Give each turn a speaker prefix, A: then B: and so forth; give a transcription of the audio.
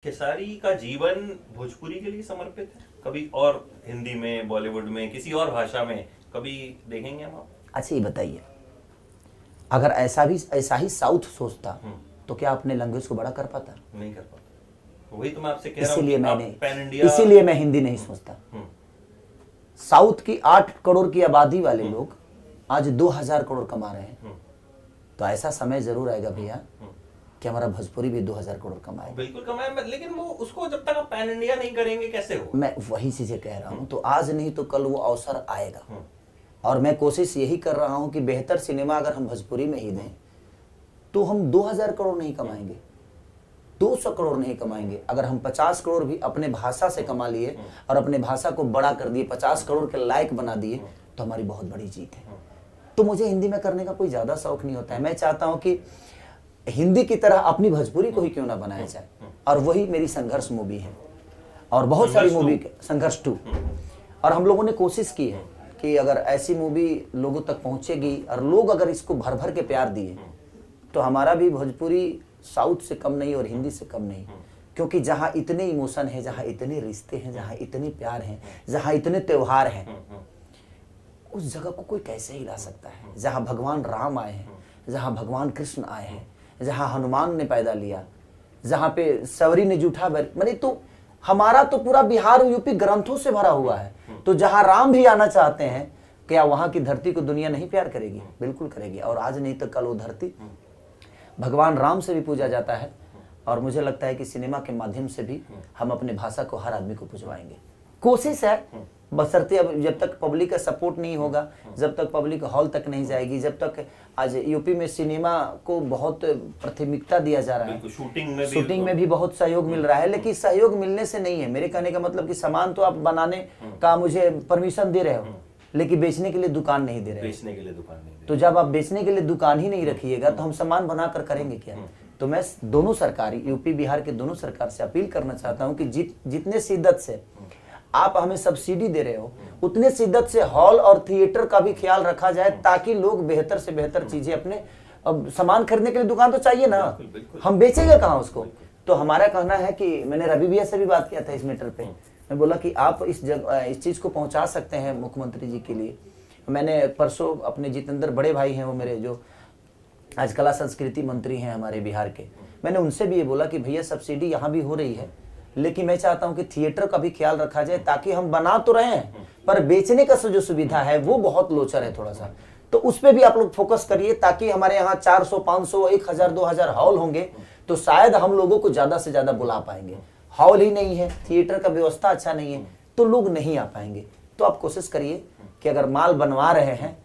A: खेसारी का जीवन भोजपुरी के लिए समर्पित है? कभी और हिंदी में, बॉलीवुड में, किसी और भाषा में कभी देखेंगे हम आप?
B: अच्छा ये बताइए, अगर ऐसा ही साउथ सोचता तो क्या अपने लैंग्वेज को बड़ा कर पाता?
A: नहीं कर पाता। वही तो मैं आपसे कह रहा हूं
B: इसीलिए
A: कि
B: मैंने
A: पैन इंडिया।
B: इसीलिए मैं हिंदी नहीं सोचता। साउथ की 8 करोड़ की आबादी वाले लोग आज 2000 करोड़ कमा रहे हैं। तो ऐसा समय जरूर आएगा भैया कि हमारा भोजपुरी भी 2000 करोड़ कमाएगा।
A: बिल्कुल कमाए, लेकिन वो उसको जब तक आप पैन इंडिया नहीं करेंगे कैसे हो?
B: मैं वही चीजें कह रहा हूँ। तो आज नहीं तो कल वो अवसर आएगा। और मैं कोशिश यही कर रहा हूँ कि बेहतर सिनेमा अगर हम भोजपुरी में ही दें तो हम 2000 करोड़ नहीं कमाएंगे, 200 करोड़ नहीं कमाएंगे। अगर हम 50 करोड़ भी अपने भाषा से कमा लिए और अपने भाषा को बड़ा कर दिए, 50 करोड़ के लायक बना दिए, तो हमारी बहुत बड़ी जीत है। तो मुझे हिंदी में करने का कोई ज्यादा शौक नहीं होता है। मैं चाहता हूं कि हिंदी की तरह अपनी भोजपुरी को ही क्यों ना बनाया जाए। और वही मेरी संघर्ष मूवी है और बहुत सारी मूवी, संघर्ष 2। और हम लोगों ने कोशिश की है कि अगर ऐसी मूवी लोगों तक पहुंचेगी और लोग अगर इसको भर भर के प्यार दिए तो हमारा भी भोजपुरी साउथ से कम नहीं और हिंदी से कम नहीं। क्योंकि जहाँ इतने इमोशन है, जहाँ इतने रिश्ते हैं, जहाँ इतने प्यार हैं, जहाँ इतने त्योहार हैं, उस जगह को कोई कैसे हिला सकता है। जहाँ भगवान राम आए हैं, जहाँ भगवान कृष्ण आए हैं, जहाँ हनुमान ने पैदा लिया, जहाँ पे सवरी ने जूठा मैंने तो हमारा तो पूरा बिहार यूपी ग्रंथों से भरा हुआ है। तो जहाँ राम भी आना चाहते हैं, क्या वहाँ की धरती को दुनिया नहीं प्यार करेगी? बिल्कुल करेगी। और आज नहीं तो कल वो धरती भगवान राम से भी पूजा जाता है। और मुझे लगता है कि सिनेमा के माध्यम से भी हम अपने भाषा को हर आदमी को पुजवाएंगे। कोशिश है, बशर्ते अब जब तक पब्लिक का सपोर्ट नहीं होगा, जब तक पब्लिक हॉल तक नहीं जाएगी, जब तक आज यूपी में सिनेमा को बहुत प्राथमिकता दिया जा रहा है, शूटिंग में भी बहुत सहयोग मिल रहा है। लेकिन सहयोग मिलने से नहीं है। मेरे कहने का मतलब कि सामान तो आप बनाने का मुझे परमिशन दे रहे हो, लेकिन बेचने के लिए दुकान नहीं दे रहे।
A: बेचने के लिए दुकान नहीं दे।
B: तो जब आप बेचने के लिए दुकान ही नहीं रखिएगा तो हम सामान बनाकर करेंगे क्या? तो मैं दोनों सरकार, यूपी बिहार के दोनों सरकार से अपील करना चाहता हूं कि जितने शिद्दत से आप हमें सब्सिडी दे रहे हो, उतने शिद्दत से हॉल और थिएटर का भी ख्याल रखा जाए, ताकि लोग बेहतर से बेहतर चीजें अपने, अब सामान खरीदने के लिए दुकान तो चाहिए ना, हम बेचेंगे कहाँ उसको? तो हमारा कहना है कि मैंने रवि भैया से भी बात किया था इस मैटर पे। मैं बोला कि आप इस चीज को पहुंचा सकते हैं मुख्यमंत्री जी के लिए। मैंने परसों अपने जितेंद्र बड़े भाई हैं, वो मेरे जो आज कला संस्कृति मंत्री हैं हमारे बिहार के, मैंने उनसे भी ये बोला कि भैया सब्सिडी यहाँ भी हो रही है, लेकिन मैं चाहता हूं कि थिएटर का भी ख्याल रखा जाए, ताकि हम बना तो रहे हैं पर बेचने का जो सुविधा है वो बहुत लोचर है थोड़ा सा। तो उस पर भी आप लोग फोकस करिए, ताकि हमारे यहाँ 400, 500, 1000, 2000 हॉल होंगे तो शायद हम लोगों को ज्यादा से ज्यादा बुला पाएंगे। हॉल ही नहीं है, थिएटर का व्यवस्था अच्छा नहीं है, तो लोग नहीं आ पाएंगे। तो आप कोशिश करिए कि अगर माल बनवा रहे हैं